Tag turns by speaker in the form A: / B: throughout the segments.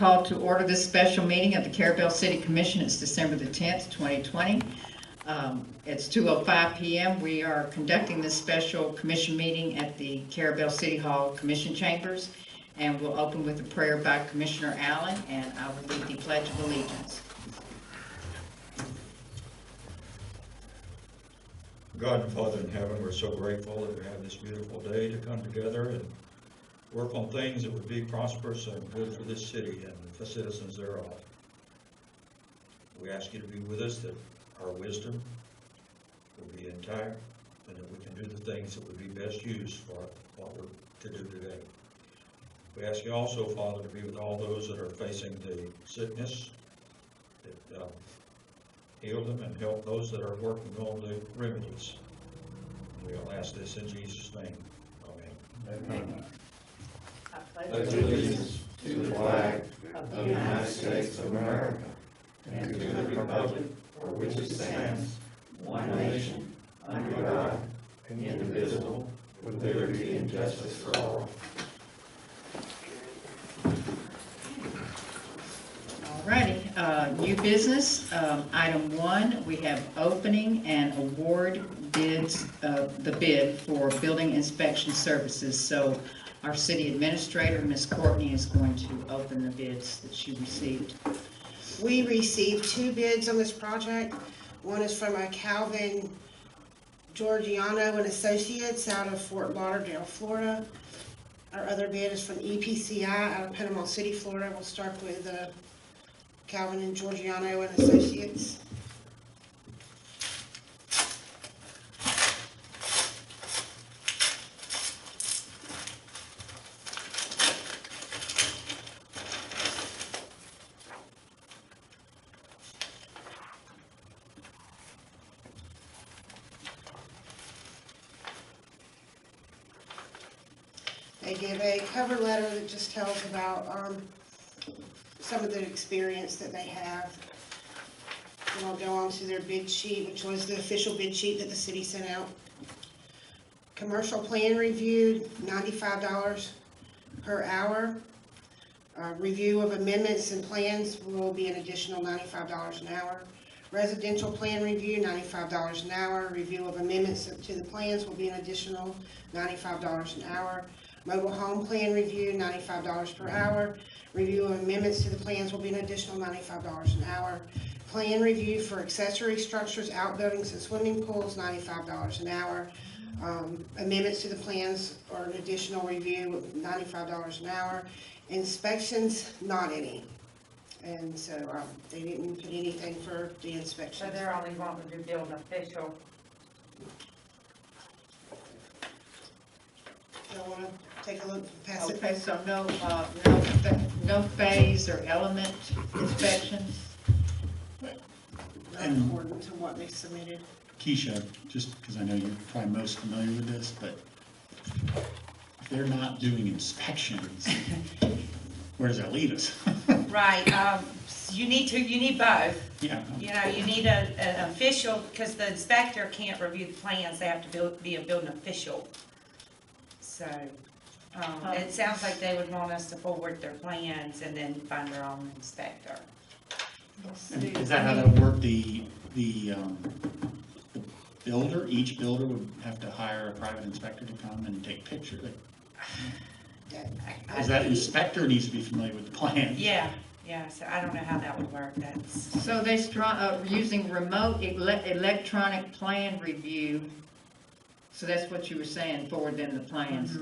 A: call to order this special meeting of the Carrabelle City Commission. It's December the 10th, 2020. It's 2:05 p.m. We are conducting this special commission meeting at the Carrabelle City Hall Commission Chambers, and we'll open with a prayer by Commissioner Allen, and I will lead the Pledge of Allegiance.
B: God and Father in heaven, we're so grateful that we have this beautiful day to come together and work on things that would be prosperous and good for this city and the citizens thereof. We ask you to be with us, that our wisdom will be intact and that we can do the things that would be best used for what we're to do today. We ask you also, Father, to be with all those that are facing the sickness, that heal them and help those that are working on the remedies. We'll ask this in Jesus' name. Amen.
C: Amen. I pledge allegiance to the flag of the United States of America and to the republic for which it stands, one nation, under God, indivisible, with liberty and justice for all.
A: Alrighty, new business. Item 1, we have opening and award bids, the bid for building inspection services. So our city administrator, Ms. Courtney, is going to open the bids that she received.
D: We received 2 bids on this project. One is from Calvin Giorgiano and Associates out of Fort Lauderdale, Florida. Our other bid is from EPCI out of Panama City, Florida. We'll start with Calvin and Giorgiano and Associates. They give a cover letter that just tells about some of the experience that they have. And I'll go on to their bid sheet, which was the official bid sheet that the city sent out. Commercial plan review, $95 per hour. Review of amendments and plans will be an additional $95 an hour. Residential plan review, $95 an hour. Review of amendments to the plans will be an additional $95 an hour. Mobile home plan review, $95 per hour. Review of amendments to the plans will be an additional $95 an hour. Plan review for accessory structures, outbuildings, and swimming pools, $95 an hour. Amendments to the plans are an additional review of $95 an hour. Inspections, not any. And so they didn't put anything for the inspection.
E: So they're only wanting to build an official.
D: Y'all want to take a look, pass it?
A: Okay, so no phase or element inspections?
D: Not according to what they submitted.
F: Keisha, just because I know you're probably most familiar with this, but if they're not doing inspections, where does that leave us?
E: Right, you need both.
F: Yeah.
E: You know, you need an official, because the inspector can't review the plans, they have to be a building official. So, it sounds like they would want us to forward their plans and then find their own inspector.
F: And is that how that would work? The builder, each builder would have to hire a private inspector to come and take pictures? Is that inspector needs to be familiar with the plan?
E: Yeah, so I don't know how that would work, that's.
A: So they're using remote electronic plan review. So that's what you were saying, forward them the plans.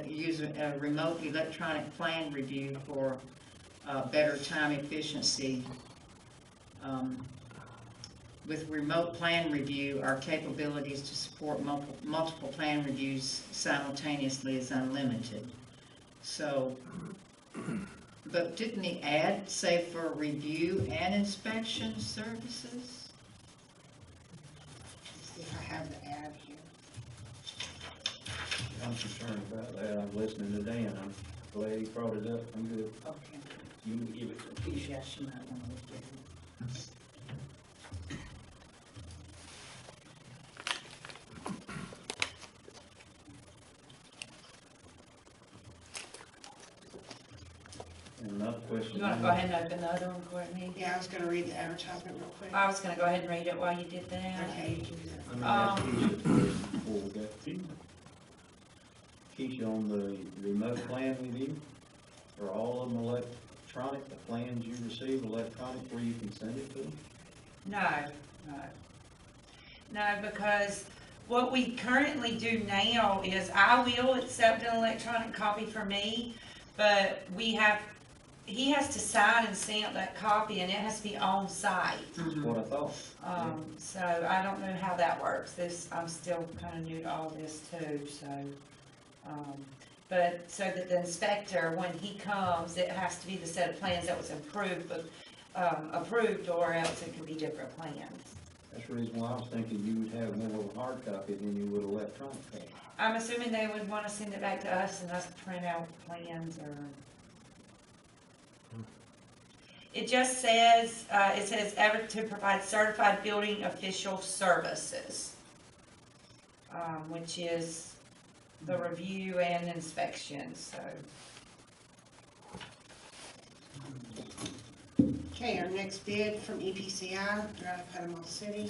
A: Use a remote electronic plan review for better time efficiency. With remote plan review, our capabilities to support multiple plan reviews simultaneously is unlimited. So, but didn't the ad say for review and inspection services?
D: Let's see if I have the ad here.
G: I'm concerned about that. I'm listening to Dan. I'm glad he brought it up. I'm good.
A: Okay.
G: You can give it to Keisha.
A: Yeah, she might want to look at it.
G: And another question
E: You wanna go ahead and open the other one, Courtney?
D: Yeah, I was gonna read the advertisement real quick.
E: I was gonna go ahead and read it while you did that.
D: Okay, you can do that.
G: Let me ask you before we go. Keisha, on the remote plan review, are all of them electronic, the plans you receive electronic where you can send it to them?
E: No, because what we currently do now is I will accept an electronic copy for me, but he has to sign and stamp that copy and it has to be on site.
G: That's what I thought.
E: So I don't know how that works. I'm still kind of new to all this too, so. But so that the inspector, when he comes, it has to be the set of plans that was approved, or else it could be different plans.
G: That's the reason why I was thinking you would have more of a hard copy than you would electronic copy.
E: I'm assuming they would want to send it back to us and us print out plans or. It just says, ever to provide certified building official services, which is the review and inspection, so.
D: Okay, our next bid from EPCI, out of Panama City.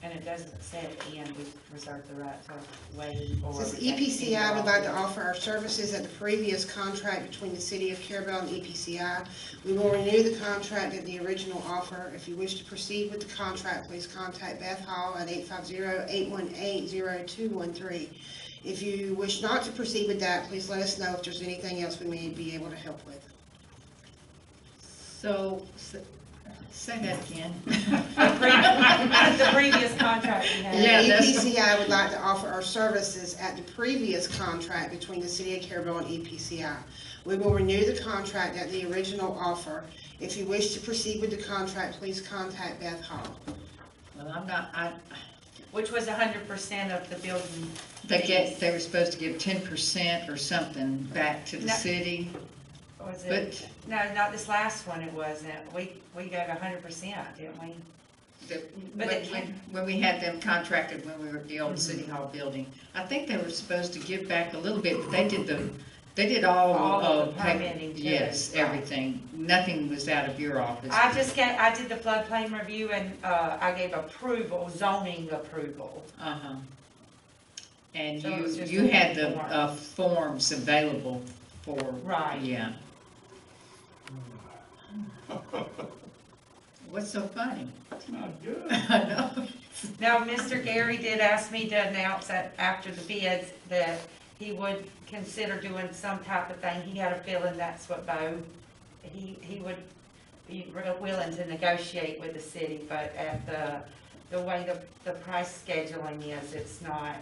E: And it doesn't say at the end, we reserve the right to waive or.
D: Says
E: reject any
D: EPCI would like to
E: offers.
D: offer our services at the previous contract between the City of Carrabelle and EPCI. We will renew the contract at the original offer. If you wish to proceed with the contract, please contact Beth Hall at 850-818-0213. If you wish not to proceed with that, please let us know if there's anything else we may be able to help with.
A: So, say that again.
E: The previous contract we had.
A: Yeah, that's-
D: EPCI would like to offer our services at the previous contract between the City of Carrabelle and EPCI. We will renew the contract at the original offer. If you wish to proceed with the contract, please contact Beth Hall.
A: Well,
E: Which was 100% of the building.
A: they were supposed to give 10% or something back to the
E: No.
A: city.
E: Was
A: But-
E: it? No, not this last one, it wasn't. We gave 100%, didn't we? But it
A: When we had them contracted when we were at the old City Hall building, I think they were supposed to give back a little bit, but they did all
E: All of
A: of.
E: the permitting too.
A: Yes,
E: Right.
A: everything. Nothing was out of your office.
E: I did the floodplain review and, I gave approval, zoning approval.
A: Uh-huh. And
E: So it was just
A: you
E: a
A: had the,
E: form.
A: forms available for.
E: Right.
A: Yeah. What's so funny?
C: It's not good.
A: I know.
E: Now, Mr. Gary did ask me to announce that after the bids, that he would consider doing some type of thing. He had a feeling that's what he would be real willing to negotiate with the city, but at the way the price scheduling is, it's not,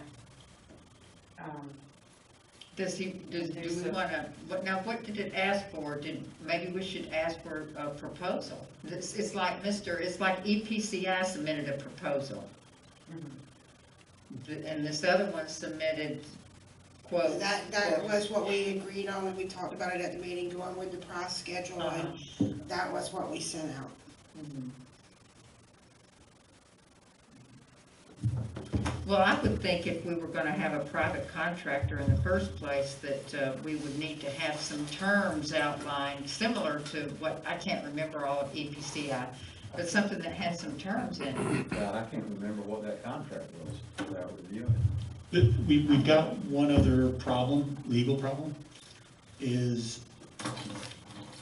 A: Do we wanna, what did it ask for? Maybe we should ask for a proposal. It's like EPCI submitted a proposal. And this other one submitted quote.
D: That was what we agreed on when we talked about it at the meeting, going with the price schedule, and that was what we sent out.
A: Well, I would think if we were gonna have a private contractor in the first place, that we would need to have some terms outlined, similar to what, I can't remember all of EPCI, but something that had some terms in it.
G: God, I can't remember what that contract was without reviewing it.
F: But we've got one other problem, legal problem, is,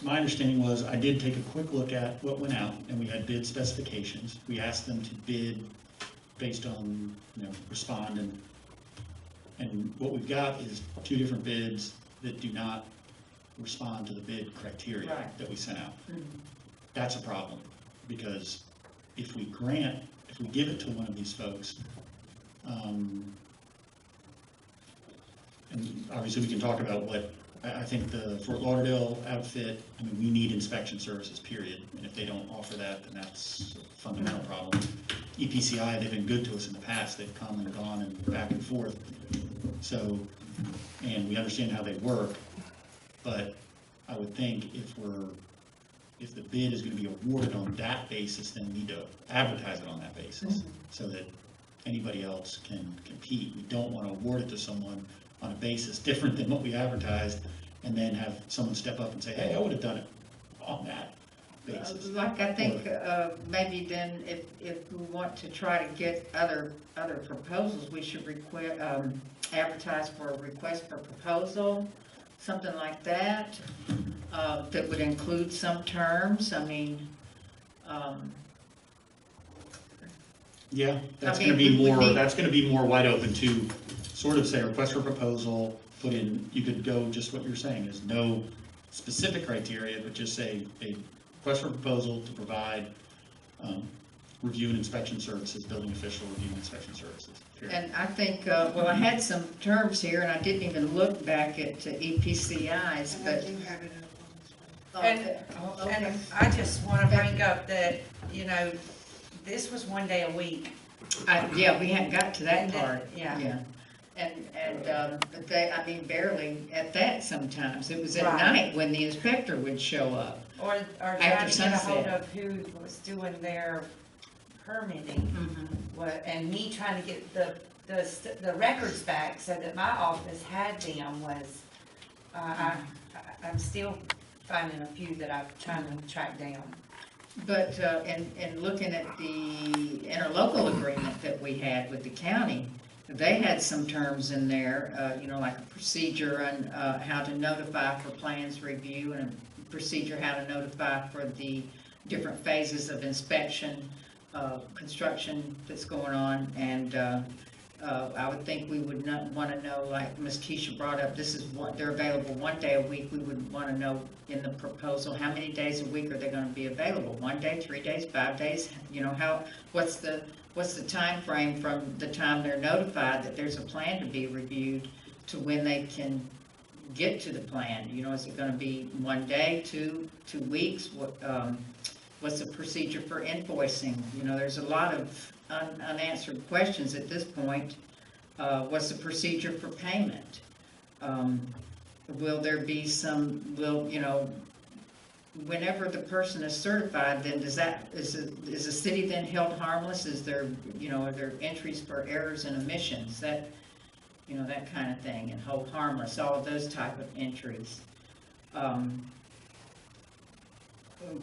F: my understanding was, I did take a quick look at what went out, and we had bid specifications. We asked them to bid based on, respond, and what we've got is two different bids that do not respond to the bid criteria
A: Right.
F: that we sent out. That's a problem, because if we give it to one of these folks, and obviously we can talk about what, I think the Fort Lauderdale outfit, we need inspection services, period. And if they don't offer that, then that's a fundamental problem. EPCI, they've been good to us in the past. They've come and gone and back and forth. So, and we understand how they work, but I would think if the bid is gonna be awarded on that basis, then we need to advertise it on that basis, so that anybody else can compete. We don't want to award it to someone on a basis different than what we advertised, and then have someone step up and say, hey, I would have done it on that basis.
A: Like, I think, maybe then if we want to try to get other proposals, we should advertise for a request for proposal, something like that, that would include some terms, I mean,
F: Yeah, that's
A: I
F: gonna
A: mean,
F: be
A: we
F: more,
A: need-
F: that's gonna be more wide open to sort of say request for proposal, put in, you could go just what you're saying, is no specific criteria, but just say a request for proposal to provide, review and inspection services, building official review and inspection services, period.
A: and I think, well, I had some terms here, and I didn't even look back at EPCIs,
D: And I
A: but.
D: do have it up on this one.
E: And
A: Okay.
E: I just wanna bring up that, you know, this was one day a week.
A: Yeah, we hadn't got to that
E: And then-
A: part.
E: yeah.
A: But they, I mean, barely at that sometimes. It was at
E: Right.
A: night when the inspector would show up.
E: Or trying
A: After
E: to get a hold
A: sunset.
E: of who was doing their permitting, and me trying to get the records back so that my office had them was, I'm still finding a few that I'm trying to track down.
A: But, in looking at the interlocal agreement that we had with the county, they had some terms in there, you know, like a procedure on, how to notify for plans review, and a procedure how to notify for the different phases of inspection, construction that's going on, and, I would think we would not wanna know, like Ms. Keisha brought up, this is what, they're available one day a week, we would wanna know in the proposal, how many days a week are they gonna be available? 1 day, 3 days, 5 days, you know, what's the time frame from the time they're notified that there's a plan to be reviewed to when they can get to the plan? You know, is it gonna be 1 day, 2 weeks? What's the procedure for invoicing? You know, there's a lot of unanswered questions at this point. What's the procedure for payment? Will there be you know, whenever the person is certified, then is the city then held harmless? Is there, you know, are there entries for errors and omissions? That, you know, that kind of thing, and hold harmless, all of those type of entries.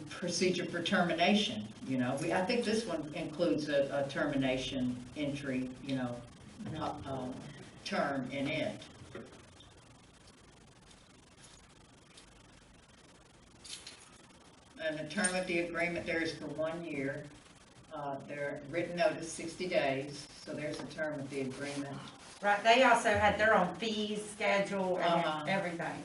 A: Procedure for termination, you know, I think this one includes a termination entry, you know, term in it. And the term of the agreement there is for 1 year. Their written notice 60 days, so there's a term of the agreement.
E: Right, they also had their own fees, schedule,
A: Uh-huh.
E: and everything.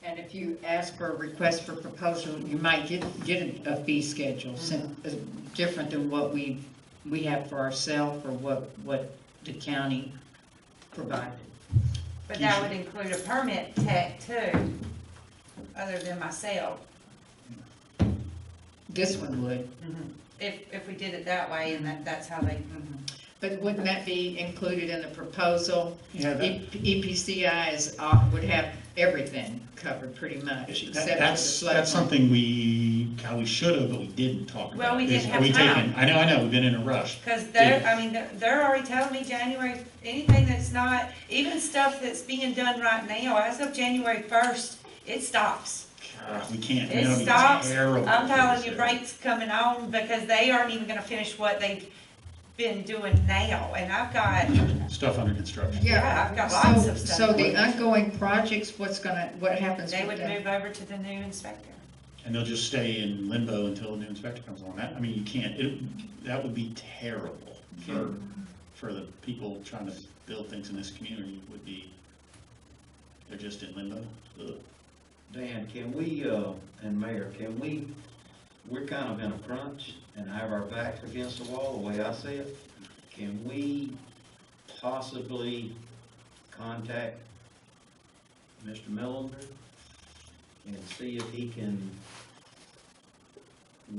A: And if you ask for a request for proposal, you might get a fee schedule, different than what we have for ourselves, or what the county provided.
E: But that would include a permit tech too, other than myself,
A: This one would.
E: if we did it that way, and that's how they.
A: But wouldn't that be included in the proposal?
F: Yeah,
A: EPCI would have everything covered pretty much, except for the
F: That's
A: flood.
F: something how we should have, but we didn't talk about.
E: Well, we
F: is,
E: didn't
F: are we
E: have time.
F: taking- I know, we've been in a rush.
E: Because
F: Did-
E: they're already telling me January, anything that's not, even stuff that's being done right now, as of January 1st, it stops.
F: We can't,
E: It
F: Melanie, it's
E: stops.
F: terrible.
E: I'm telling you, breaks coming on, because they aren't even gonna finish what they've been doing now, and I've got,
F: Stuff under construction.
E: Yeah, I've got lots of stuff.
A: So the ongoing projects, what happens
E: they
A: with
E: would
A: them?
E: move over to the new inspector.
F: And they'll just stay in limbo until a new inspector comes along. That, I mean, you can't, that would be terrible for the people trying to build things in this community, would be, they're just in limbo. Ugh.
G: Dan, can we, and Mayor, we're kind of in a crunch and have our backs against the wall, the way I see it. Can we possibly contact Mr. Millender and see if he can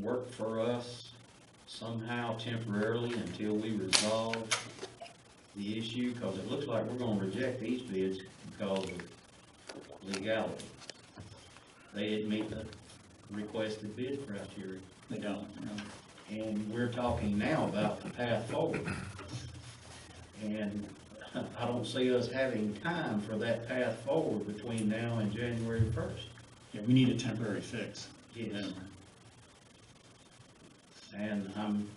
G: work for us somehow temporarily until we resolve the issue? Because it looks like we're gonna reject these bids because of legality. They didn't meet the requested bid criteria.
F: They don't, you know.
G: And we're talking now about the path forward. And I don't see us having time for that path forward between now and January 1st.
F: Yeah, we need a temporary fix.
G: Yes. And I'm,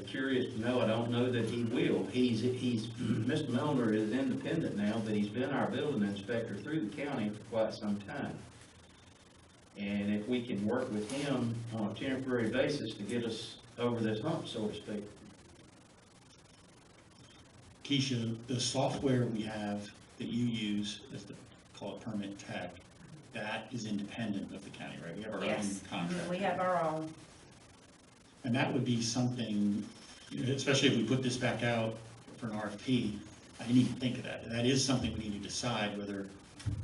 G: curious to know, I don't know that he will. Mr. Milner is independent now, but he's been our building inspector through the county for quite some time. And if we can work with him on a temporary basis to get us over this hump, so to speak.
F: Keisha, the software we have that you use, as the, call it permit tech, that is independent of the county, right? We have our own
E: Yes,
F: contract.
E: we have our own.
F: And that would be something, especially if we put this back out for an RFP, I need to think of that. That is something we need to decide whether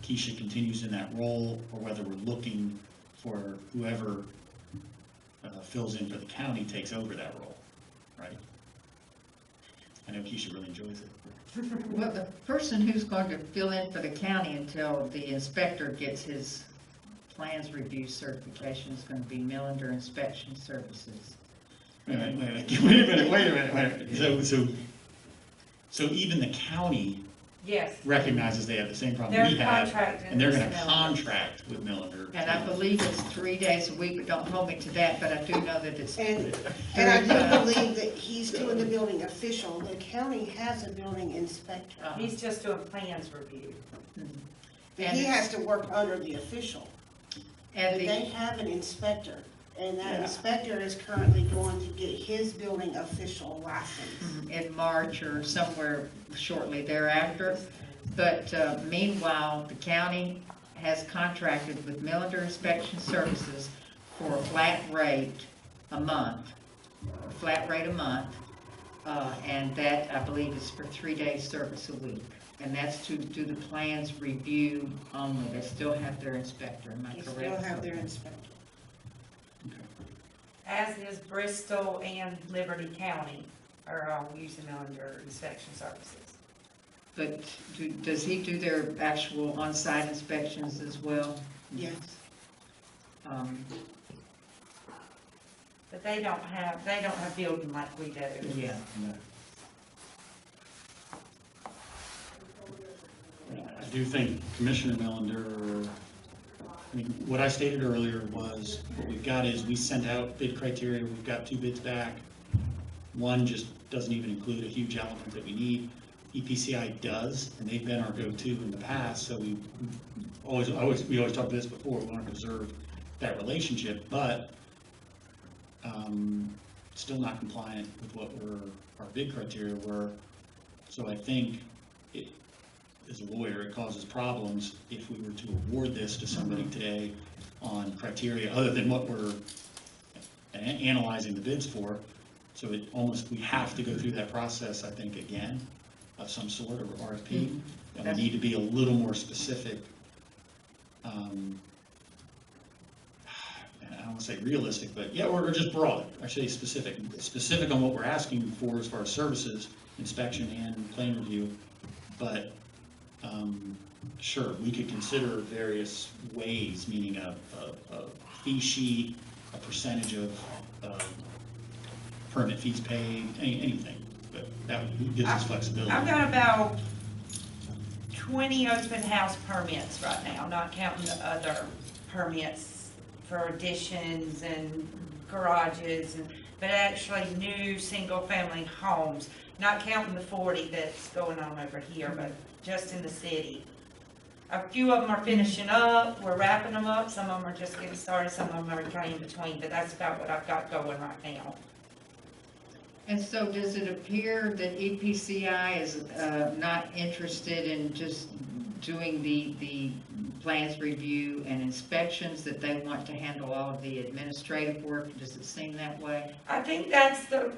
F: Keisha continues in that role or whether we're looking for whoever fills in for the county takes over that role, right? I know Keisha really enjoys it.
A: Well, the person who's going to fill in for the county until the inspector gets his plans review certification is going to be Millender Inspection Services.
F: Wait a minute. So even the county
E: Yes,
F: recognizes they have the same problem
E: they're
F: we have,
E: contracted.
F: and they're gonna
E: with Millender.
F: contract with Millender.
A: And I believe it's 3 days a week, but don't hold me to that, but I do know that it's.
D: And I do believe that he's doing the building official. The county has a building inspector.
E: He's just doing plans review.
D: But he has to work under the official.
A: And
D: But
A: the,
D: they have an inspector, and that
F: Yeah.
D: inspector is currently going to get his building official license.
A: in March or somewhere shortly thereafter. But meanwhile, the county has contracted with Millender Inspection Services for a flat rate a month, and that, I believe, is for 3 days service a week. And that's to do the plans review only. They still have their inspector, am I
D: They
A: correct?
D: still have their inspector.
E: As is Bristol and Liberty County are all using Millender Inspection Services.
A: But does he do their actual on-site inspections as well?
D: Yes.
E: But they don't have building like we do.
A: Yeah.
F: I do think Commissioner Millender, I mean, what I stated earlier was, what we've got is, we sent out bid criteria, we've got 2 bids back. One just doesn't even include a huge element that we need. EPCI does, and they've been our go-to in the past, so we always talked about this before, we want to preserve that relationship, but still not compliant with what our bid criteria were. So I think as a lawyer, it causes problems if we were to award this to somebody today on criteria other than what we're analyzing the bids for. So we have to go through that process, I think, again, of some sort, or RFP. And we need to be a little more specific. I don't want to say realistic, but yeah, or just broad, actually specific on what we're asking for as far as services, inspection and plan review. But sure, we could consider various ways, meaning a fee sheet, a percentage of permit fees paid, anything, but that gives us flexibility.
E: I've got about 20 open house permits right now, not counting the other permits for additions and garages, but actually new single-family homes, not counting the 40 that's going on over here, but just in the city. A few of them are finishing up, we're wrapping them up, some of them are just getting started, some of them are kind of in between, but that's about what I've got going right now.
A: And so does it appear that EPCI is not interested in just doing the plans review and inspections, that they want to handle all of the administrative work? Does it seem that way?
E: I think that's in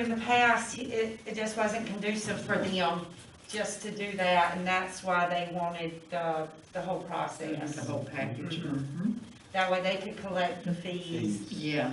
E: the past, it just wasn't conducive for them just to do that, and that's why they wanted the whole process.
A: The whole package?
E: That way they could collect the fees.
A: Yeah.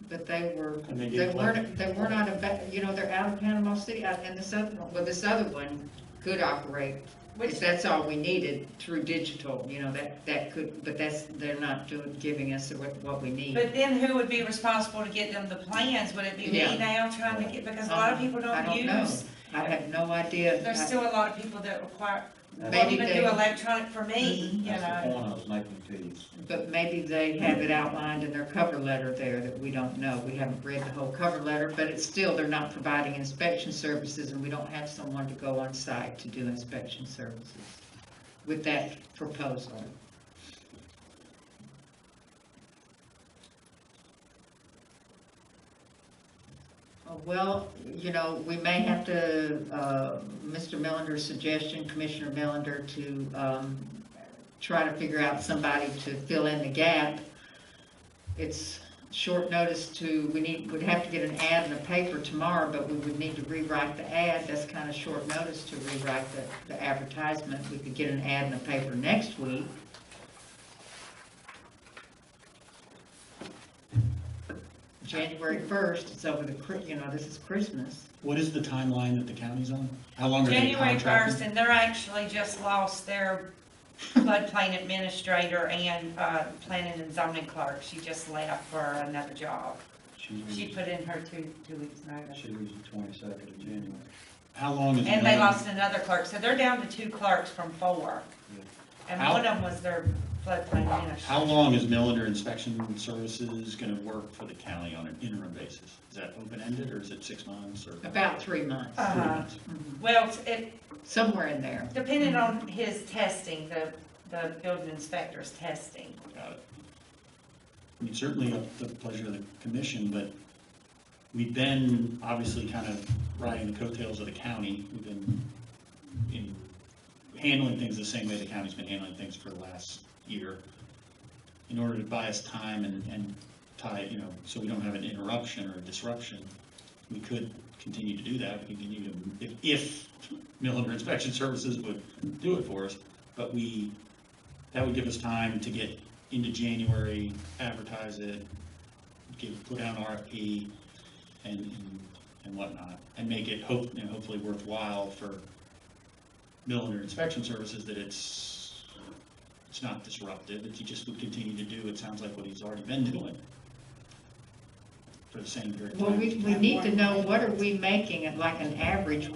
A: But they were not, they're out of Panama City, and this other one could operate If that's all we needed through digital, you know, that could, but they're not giving us what we need.
E: But then who would be responsible to get them the plans? Would it be me
A: Yeah.
E: now trying to get, because a lot of people
A: I
E: don't
A: don't know.
E: use.
A: I have no idea.
E: There's still a lot of people that require, won't
A: Maybe
E: even
A: they-
E: do electronic for me, you
G: That's the
E: know.
G: point I was making to you.
A: But maybe they have it outlined in their cover letter there that we don't know. We haven't read the whole cover letter, but it's still, they're not providing inspection services, and we don't have someone to go on site to do inspection services with that proposal. Well, you know, we may have to, Mr. Millender's suggestion, Commissioner Millender, to try to figure out somebody to fill in the gap. It's short notice we'd have to get an ad in the paper tomorrow, but we would need to rewrite the ad. That's kind of short notice to rewrite the advertisement. We could get an ad in the paper next week. January 1st, it's over this is Christmas.
F: What is the timeline that the county's on? How long are they
E: January
F: contracted?
E: 1st, and they're actually just lost their floodplain administrator and planning and zoning clerk. She just left for another job. She put in her two weeks notice.
G: She leaves the 22nd of January.
F: How long is
E: And they
F: Millender-
E: lost another clerk, so they're down to 2 clerks from 4. And
F: How-
E: one of them was their floodplain administrator.
F: How long is Millender Inspection Services gonna work for the county on an interim basis? Is that open-ended, or is it 6 months, or 3
A: About 3 months,
F: months?
E: Well, it,
A: somewhere in there.
E: depending on his testing, the building inspector's testing.
F: Got it. I mean, certainly up to the pleasure of the commission, but we've been obviously kind of riding the coattails of the county. We've been handling things the same way the county's been handling things for the last year. In order to buy us time and tie, so we don't have an interruption or a disruption, we could continue to do that. We could continue to, if Millender Inspection Services would do it for us, but that would give us time to get into January, advertise it, put out an RFP and whatnot, and make it hopefully worthwhile for Millender Inspection Services, that it's not disruptive, that he just would continue to do, it sounds like, what he's already been doing for the same period of
A: Well,
F: time.
A: we need to know, what are we making at like an average?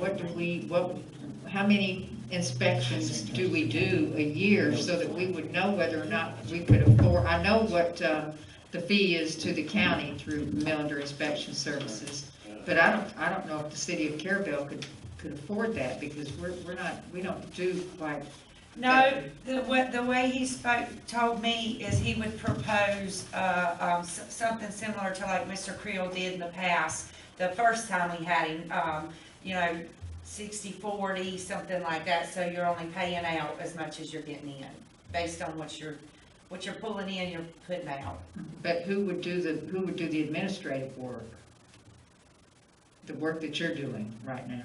A: How many inspections do we do a year, so that we would know whether or not we could afford? I know what the fee is to the county through Millender Inspection Services, but I don't know if the city of Carrabelle could afford that, because we don't do quite.
E: No, the way he told me is he would propose something similar to like Mr. Creel did in the past, the first time we had him, 60/40, something like that, so you're only paying out as much as you're getting in, based on what you're pulling in, you're putting out.
A: But who would do the administrative work? The work that you're doing right now?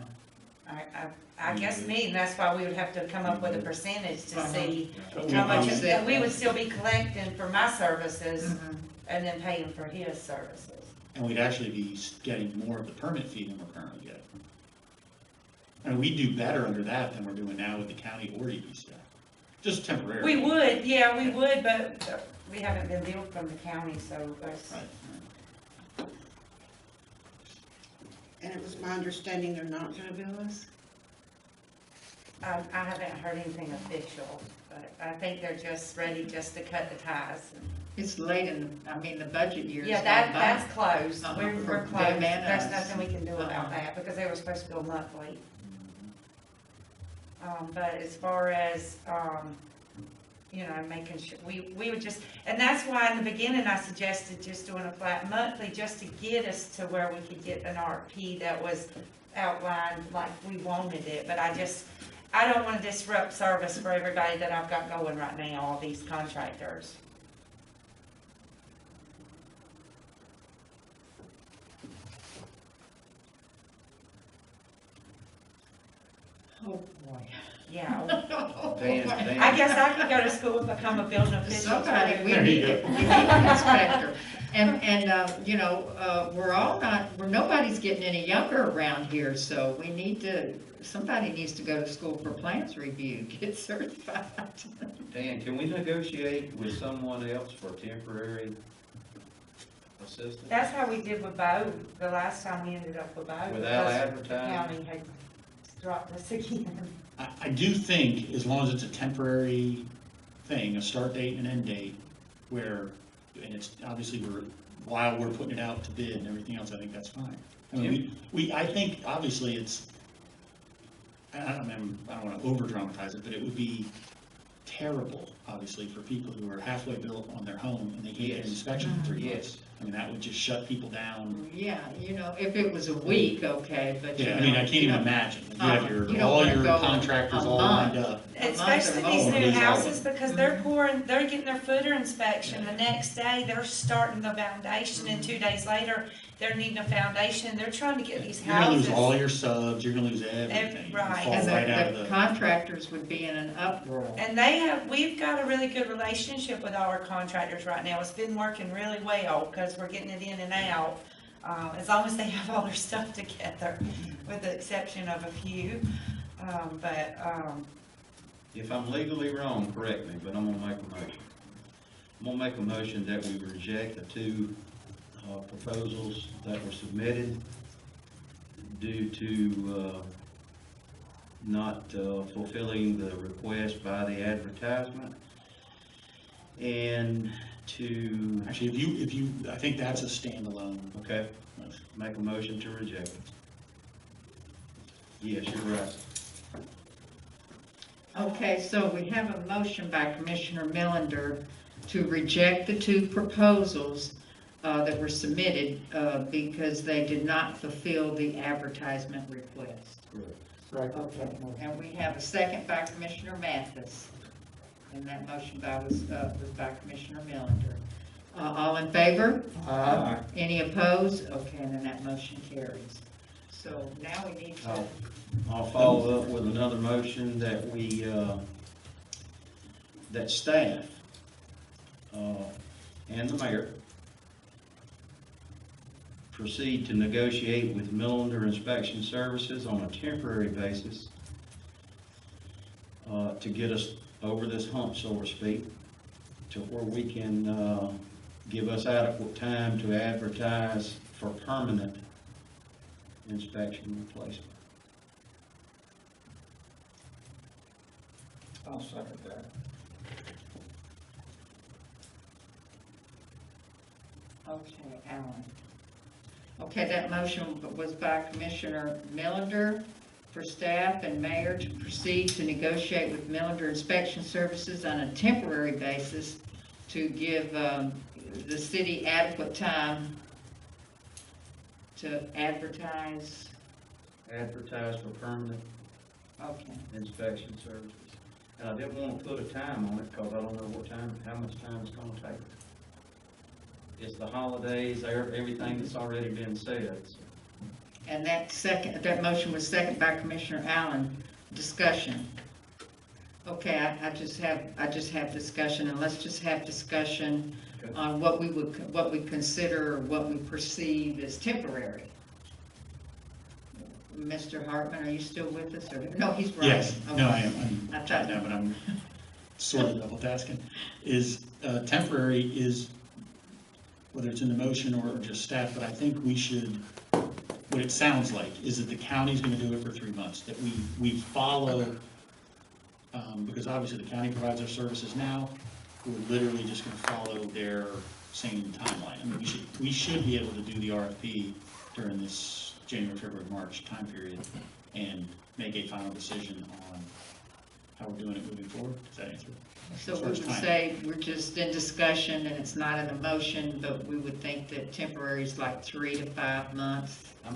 E: I guess me, and that's why we would have to come up with a percentage to see
F: But
E: how much,
A: we-
E: we would still be collecting for my services and then paying for his services.
F: And we'd actually be getting more of the permit fee than we're currently getting. And we do better under that than we're doing now with the county or EPCI, just temporarily.
E: We would, yeah, we would, but we haven't been billed from the county, so that's.
F: Right.
D: And it was my understanding they're not gonna bill us?
E: I haven't heard anything official, but I think they're just ready just to cut the ties.
A: It's late the budget year's
E: Yeah,
A: gone by.
E: that's closed.
A: Uh-huh.
E: We're
A: For
E: closed.
A: them and
E: There's
A: us.
E: nothing we can do about
A: Uh-huh.
E: that because they were supposed to bill monthly. But as far as, making sure, we would just, and that's why in the beginning I suggested just doing a flat monthly, just to get us to where we could get an RFP that was outlined like we wanted it. But I don't want to disrupt service for everybody that I've got going right now, all these contractors.
A: Oh, boy.
E: Yeah.
G: Dan,
E: I guess I could go to school and become a building official.
A: Somebody,
E: too.
A: we need an inspector. And, you know, nobody's getting any younger around here, so we need to, somebody needs to go to school for plans review, get certified.
G: Dan, can we negotiate with someone else for temporary assistance?
E: That's how we did with Bo, the last time we ended up with Bo.
G: Without
E: because
G: advertising?
E: The county had dropped us again.
F: I do think, as long as it's a temporary thing, a start date and an end date, where, and it's, obviously, while we're putting it out to bid and everything else, I think that's fine. I mean, I think, obviously, it's, I don't wanna over dramatize it, but it would be terrible, obviously, for people who are halfway built on their home and they can't get an inspection for 3 months. I mean, that would just shut people down.
A: Yeah, you know, if it was a week, okay, but you
F: Yeah,
A: know.
F: I mean, I can't
A: you
F: even
A: don't-
F: imagine. You
A: you
F: have
A: don't
F: all
A: wanna
F: your
A: go
F: contractors
A: a
F: all
A: month.
F: lined up.
E: Especially these
F: more.
E: new
F: Lose all of
E: houses,
F: them.
E: because they're pouring, they're getting their footer inspection, the next day, they're starting the foundation, and 2 days later, they're needing a foundation, they're trying to get these
F: You're gonna lose all
E: houses.
F: your subs, you're gonna lose everything. You
E: right.
F: fall
A: And
F: right out
A: the
F: of the.
A: contractors would be in an uproar.
E: And we've got a really good relationship with our contractors right now, it's been working really well, because we're getting it in and out, as long as they have all their stuff together, with the exception of a few,
G: If I'm legally wrong, correct me, but I'm gonna make a motion. I'm gonna make a motion that we reject the 2 proposals that were submitted due to not fulfilling the request by the advertisement, and to,
F: Actually, if you, I think that's a standalone
G: okay,
F: motion.
G: make a motion to reject it. Yes, you're right.
A: Okay, so we have a motion by Commissioner Millender to reject the 2 proposals that were submitted because they did not fulfill the advertisement request.
G: Correct.
A: Okay, and we have a second by Commissioner Mathis, and that motion was by Commissioner Millender. All in favor?
B: Aye.
A: Any opposed? Okay, and then that motion carries. So now we need to,
G: I'll follow up with another motion that we, that staff, and the mayor proceed to negotiate with Millender Inspection Services on a temporary basis, to get us over this hump, so to speak, to where we can, give us adequate time to advertise for permanent inspection replacement.
B: I'll second that.
A: okay, Alan. Okay, that motion was by Commissioner Millender for staff and mayor to proceed to negotiate with Millender Inspection Services on a temporary basis to give the city adequate time to advertise.
G: Advertise for permanent
A: Okay,
G: inspection services. And I didn't want to put a time on it because I don't know how much time it's gonna take. It's the holidays, everything that's already been said. So.
A: and that motion was second by Commissioner Allen. Discussion. Okay, I just have discussion, and let's just have discussion
G: Okay.
A: on what we consider, or what we perceive as temporary. Mr. Hartman, are you still with us, or, no, he's right.
F: Yes,
A: Okay.
F: no, I am,
A: I
F: I'm
A: thought-
F: chatting now, but I'm sort of double tasking. Is, temporary is, whether it's in the motion or just staff, but I think we should, what it sounds like is that the county's gonna do it for 3 months, that we follow, because obviously the county provides our services now, we're literally just gonna follow their same timeline. I mean, we should be able to do the RFP during this January, February, March time period and make a final decision on how we're doing it moving forward. Does that answer?
A: So
F: As
A: we
F: far as
A: would
F: time.
A: say we're just in discussion and it's not in the motion, but we would think that temporary is like 3 to 5 months.
G: I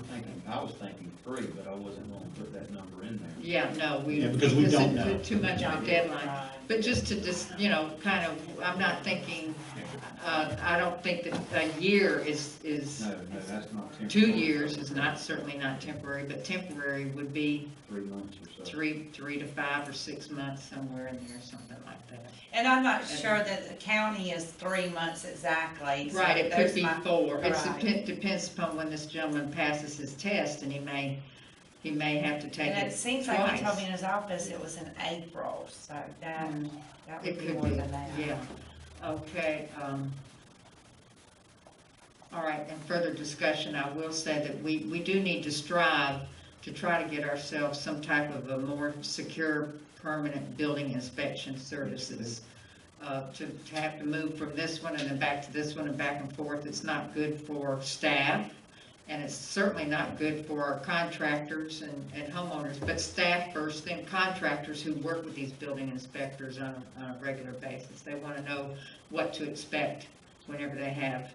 G: was thinking 3, but I wasn't going to put that number in there.
A: Yeah, no,
F: Yeah, because we don't
A: it's
F: know.
A: Too much of a deadline. But just to you know, kind of, I'm not thinking, I don't think that a year is,
G: No, that's not temporary.
A: 2 years is not, certainly not temporary, but temporary would be
G: 3 months or so.
A: 3 to 5 or 6 months, somewhere in there, something like that.
E: And I'm not sure that the county is 3 months exactly. So
A: Right, it could
E: there's
A: be
E: my-
A: 4. It
E: Right.
A: depends upon when this gentleman passes his test, and he may have to take
E: And
A: it
E: it seems like he told me
A: twice.
E: in his office it was in April, so that would
A: It
E: be
A: could
E: more
A: be,
E: than that.
A: yeah. Okay, all right, and further discussion, I will say that we do need to strive to try to get ourselves some type of a more secure, permanent building inspection services. To have to move from this one and then back to this one and back and forth, it's not good for staff, and it's certainly not good for our contractors and homeowners, but staff first, then contractors who work with these building inspectors on a regular basis. They want to know what to expect whenever they have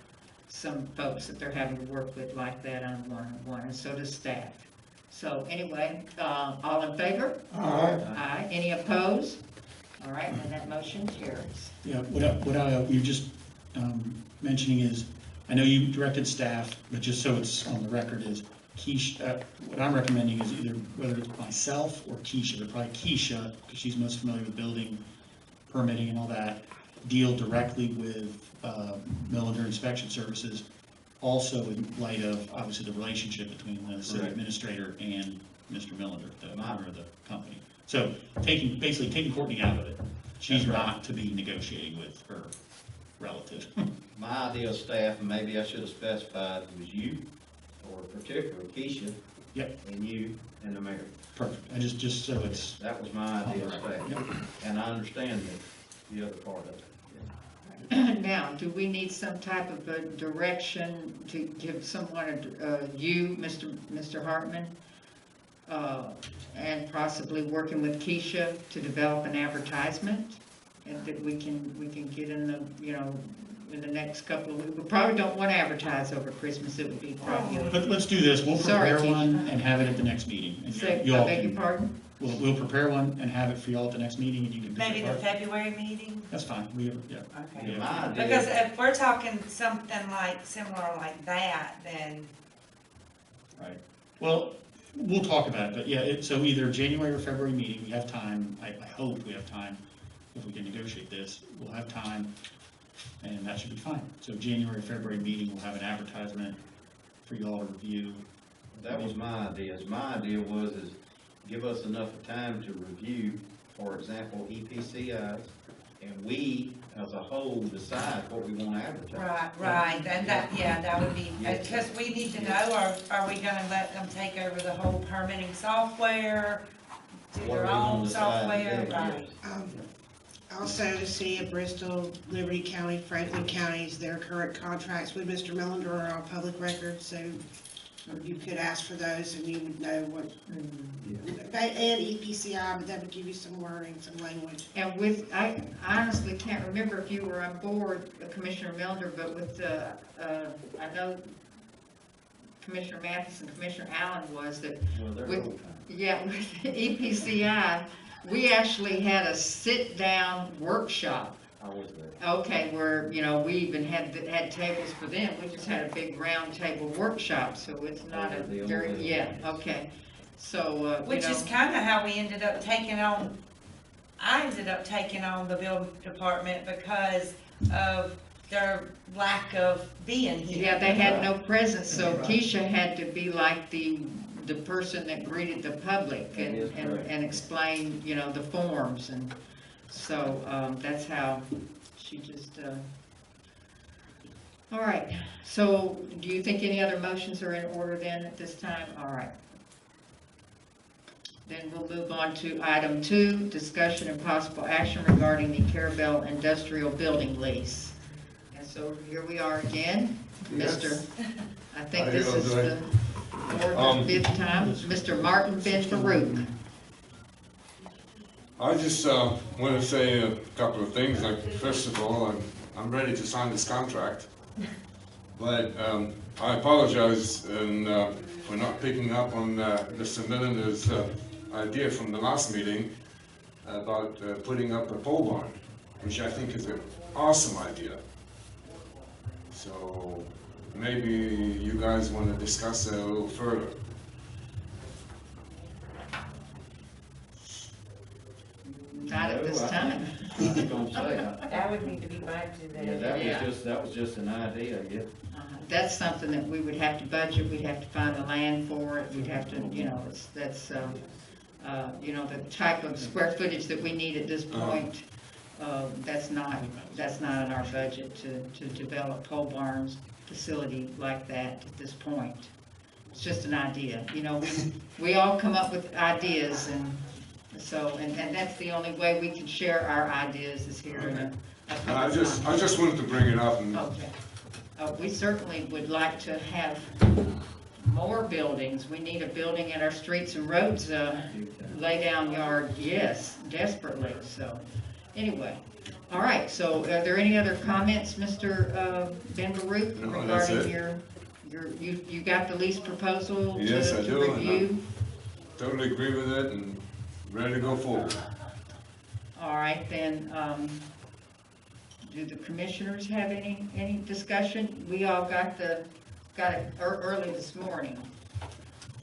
A: some folks that they're having to work with like that on one-on-one, and so does staff. So anyway, all in favor? Aye. Any opposed? All right, and that motion carries.
F: Yeah, what you're just mentioning is, I know you directed staff, but just so it's on the record is, Keisha, what I'm recommending is either, whether it's myself or Keisha, but probably Keisha, because she's most familiar with building, permitting and all that, deal directly with Millender Inspection Services, also in light of, obviously, the relationship between the city
G: Correct.
F: administrator and Mr. Millender, the owner of the company. So basically taking Courtney out of it. She's
G: That's right.
F: not to be negotiating with her relative.
G: My ideal staff, and maybe I should have specified, was you, or particularly Keisha.
F: Yep.
G: And you, and the mayor.
F: Perfect. I just so it's,
G: That was my ideal
F: Yep.
G: staff. And I understand the other part of it.
A: Now, do we need some type of a direction to give someone, you, Mr. Hartman, and possibly working with Keisha to develop an advertisement? And that we can get in the, you know, in the next couple of weeks. We probably don't want to advertise over Christmas, it would be probably.
F: but let's do this. We'll
A: Sorry,
F: prepare
A: Keisha.
F: one and have it at the next meeting. And
A: Say,
F: you
A: I
F: all
A: beg your
F: can-
A: pardon?
F: We'll prepare one and have it for y'all at the next meeting, and you can pick
E: Maybe
F: it
E: the
F: apart.
E: February meeting?
F: That's fine. Yeah.
E: Okay.
G: Yeah, my idea.
E: Because if we're talking something like, similar like that, then,
F: Right. Well, we'll talk about it, but yeah, so either January or February meeting, we have time. I hope we have time. If we can negotiate this, we'll have time, and that should be fine. So January, February meeting, we'll have an advertisement for y'all to review.
G: That was my idea. My idea was give us enough time to review, for example, EPCIs, and we, as a whole, decide what we want to advertise.
E: right, and that would be,
G: Yeah.
E: because we need to know, are we gonna let them take over the whole permitting software? Do
G: What are
E: their
G: we gonna
E: own
G: decide?
E: software,
G: Yeah,
E: right?
D: Also, the city of Bristol, Liberty County, Franklin counties, their current contracts with Mr. Millender are on public record, so you could ask for those and you would know what, and EPCI, but that would give you some wording, some language.
A: And with, I honestly can't remember if you were on board, Commissioner Milner, but with I know Commissioner Mathis and Commissioner Allen was that,
G: Well, they're
A: with,
G: old time.
A: yeah, with EPCI, we actually had a sit-down workshop.
G: I was there.
A: Okay, where, you know, we even had tables for them, we just had a big round table workshop, so it's not a
G: The old
A: very,
G: days.
A: yeah, okay. So, you
E: Which
A: know.
E: is kinda how we ended up taking on, I ended up taking on the building department because of their lack of being here.
A: Yeah, they had no presence, so
G: Right.
A: Keisha had to be like the person that greeted the public
G: That is
A: and
G: correct.
A: explained, you know, the forms, and so, that's how she just, all right. So, do you think any other motions are in order then at this time? All right. Then we'll move on to item 2, discussion and possible action regarding the Carrabelle Industrial Building lease. And so here we are again, Mr. I think
H: How
A: this
H: you
A: is the
H: doing?
A: fourth or fifth time, Mr. Martin Ben Farouk.
H: I just want to say a couple of things. Like, first of all, I'm ready to sign this contract, but I apologize for not picking up on Mr. Millender's idea from the last meeting. about putting up a pole barn, which I think is an awesome idea. So maybe you guys want to discuss it a little further.
A: Not at this time.
G: I was gonna say,
E: That would need to be budgeted.
G: yeah, that was just an idea, yeah.
A: That's something that we would have to budget, we'd have to find the land for it, we'd have to, you know, that's, you know, the type of square footage that we need at this point, that's not in our budget to develop pole barns facility like that at this point. It's just an idea, you know, we all come up with ideas, and so, and that's the only way we can share our ideas is here in a
H: I
A: public
H: just wanted to bring it up and
A: Okay. We certainly would like to have more buildings. We need a building at our streets and roads, lay down yard, yes, desperately, so, anyway. All right, so are there any other comments, Mr. Ben Baruch,
H: No, that's
A: regarding
H: it.
A: you got the lease proposal
H: Yes, I
A: to
H: do, and
A: review?
H: totally agree with it and ready to go forward.
A: All right, then, do the commissioners have any discussion? We all got it early this morning.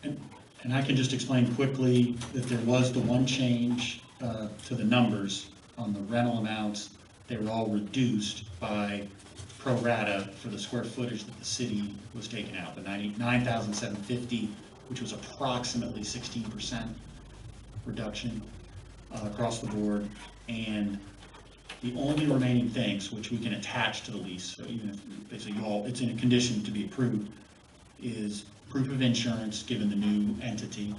F: And I can just explain quickly that there was the one change to the numbers on the rental amounts. They were all reduced by pro rata for the square footage that the city was taking out, the 99,750, which was approximately 16% reduction across the board. And the only remaining things which we can attach to the lease, so even if basically it's in a condition to be approved, is proof of insurance given the new entity,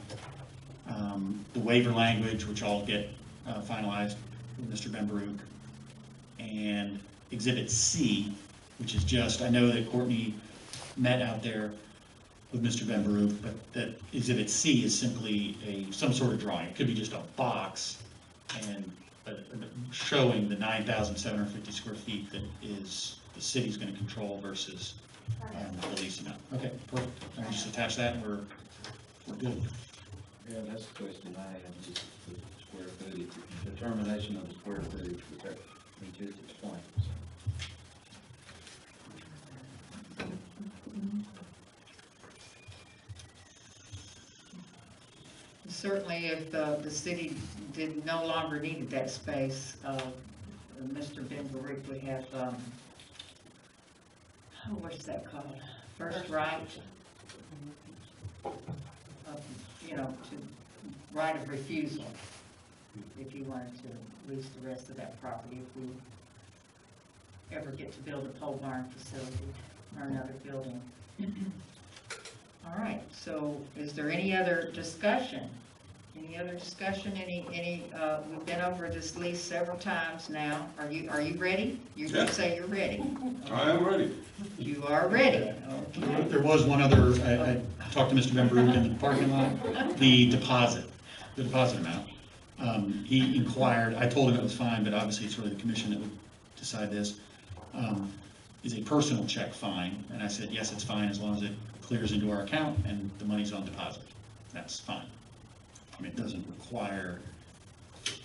F: the waiver language, which I'll get finalized with Mr. Ben Baruch, and Exhibit C, which is just, I know that Courtney met out there with Mr. Ben Baruch, but that Exhibit C is simply some sort of drawing. It could be just a box and showing the 9,750 square feet that is the city's going to control versus the lease amount. Okay, perfect. I'll just attach that and we're good.
G: Yeah, that's the question I have, just the square footage, determination of the square footage, which we just explained.
A: Certainly, if the city no longer needed that space, Mr. Ben Baruch would have, what's that called? First right? You know, to right of refusal, if you wanted to lease the rest of that property, if we ever get to build a pole barn facility or another building. All right, so is there any other discussion? Any other discussion? We've been over this lease several times now. Are you ready? You
H: Yeah.
A: say you're ready.
H: I am ready.
A: You are ready, okay.
F: There was one other, I talked to Mr. Ben Baruch in the parking lot, the deposit amount. He inquired, I told him it was fine, but obviously it's really the commission that would decide this. Is a personal check fine? And I said, yes, it's fine as long as it clears into our account and the money's on deposit. That's fine. I mean, it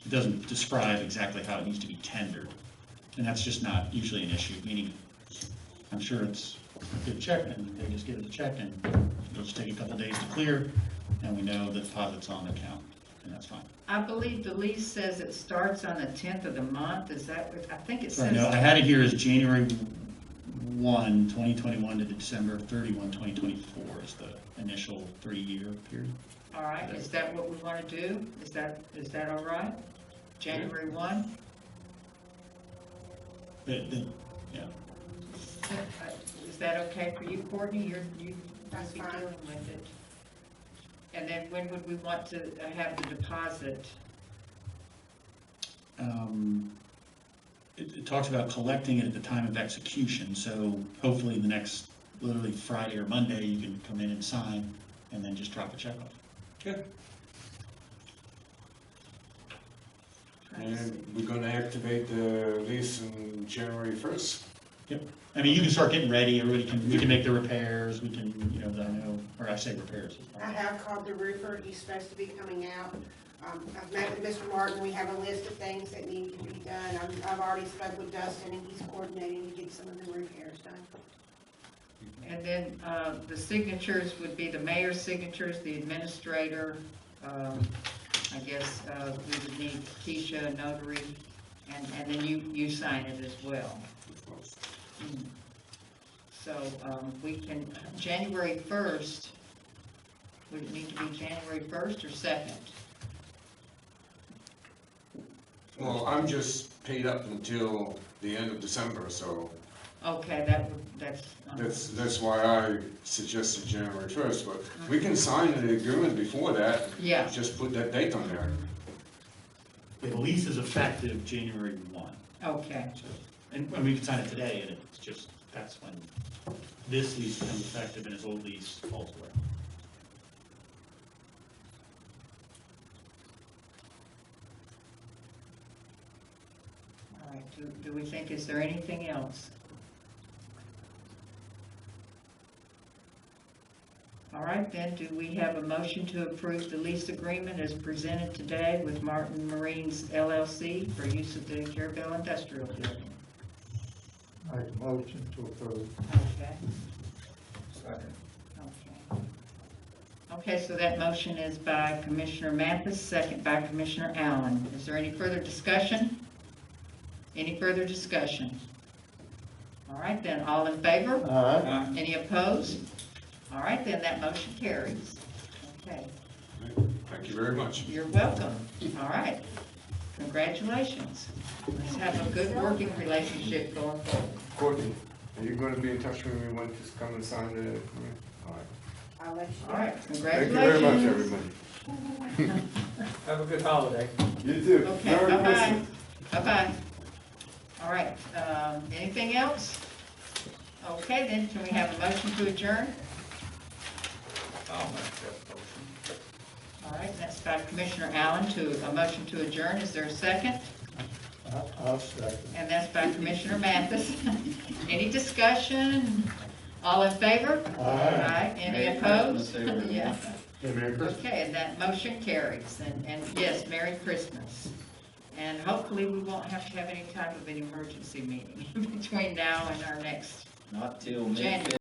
F: doesn't describe exactly how it needs to be tendered. And that's just not usually an issue, meaning I'm sure it's a good check and they just give us a check and it'll just take a couple days to clear and we know the deposit's on the account and that's fine.
A: I believe the lease says it starts on the 10th of the month. Is that what, I think it
F: So
A: says.
F: no, I had it here as January 1, 2021 to December 31, 2024 is the initial 3-year period.
A: All right, is that what we want to do? Is that all right? January 1?
F: Yeah.
A: Is that okay for you, Courtney? You'd
D: That's
A: be
D: fine.
A: dealing with it. And then when would we want to have the deposit?
F: It talks about collecting it at the time of execution, so hopefully the next, literally Friday or Monday, you can come in and sign and then just drop a check off.
H: Good.
A: Trying to see.
H: And we're gonna activate the lease on January 1st.
F: Yep, I mean, you can start getting ready, we can make the repairs, we can, you know, or I say repairs.
D: I have called the roofer, he's supposed to be coming out. I've met with Mr. Martin, we have a list of things that need to be done. I've already spoke with Dustin, and he's coordinating to get some of the repairs done.
A: And then the signatures would be the mayor's signatures, the administrator, I guess we would need Keisha, notary, and then you sign it as well. So we can, January 1st, would it need to be January 1st or 2nd?
H: Well, I'm just paid up until the end of December, so
A: Okay,
H: that's why I suggested January 1st, but we can sign the agreement before that.
A: Yeah.
H: Just put that date on there.
F: The lease is effective January 1.
A: okay.
F: And we can sign it today, and it's just, that's when this lease becomes effective and his old lease falls away.
A: All right, do we think, is there anything else? All right, then, do we have a motion to approve the lease agreement as presented today with Martin Marines LLC for use of the Carrabelle Industrial Building?
C: Make a motion to approve.
A: Okay,
B: Second.
A: okay. Okay, so that motion is by Commissioner Mathis, second by Commissioner Allen. Is there any further discussion? Any further discussion? All right, then, all in favor?
C: Aye.
A: Any opposed? All right, then, that motion carries. Okay,
H: Thank you very much.
A: you're welcome. All right, congratulations. Let's have a good working relationship going forward.
I: Courtney, are you going to be in touch with me when to come and sign the agreement? All right.
D: I'll let you know.
A: All right,
I: Thank you
A: congratulations.
I: very much, everybody.
C: Have a good holiday.
I: You too.
A: Okay,
I: Merry
A: bye-bye.
I: Christmas.
A: Bye-bye. All right, anything else? Okay, then, can we have a motion to adjourn?
B: I'll make that motion.
A: All right, that's by Commissioner Allen a motion to adjourn. Is there a second?
C: I'll second.
A: And that's by Commissioner Mathis. Any discussion? All in favor?
C: Aye.
A: Any
G: Merry
A: opposed?
G: Christmas, everyone.
A: Yeah.
I: Hey, Merry Christmas.
A: Okay, and that motion carries. And yes, Merry Christmas. And hopefully we won't have to have any type of an emergency meeting between now and our next
G: Not till
A: January.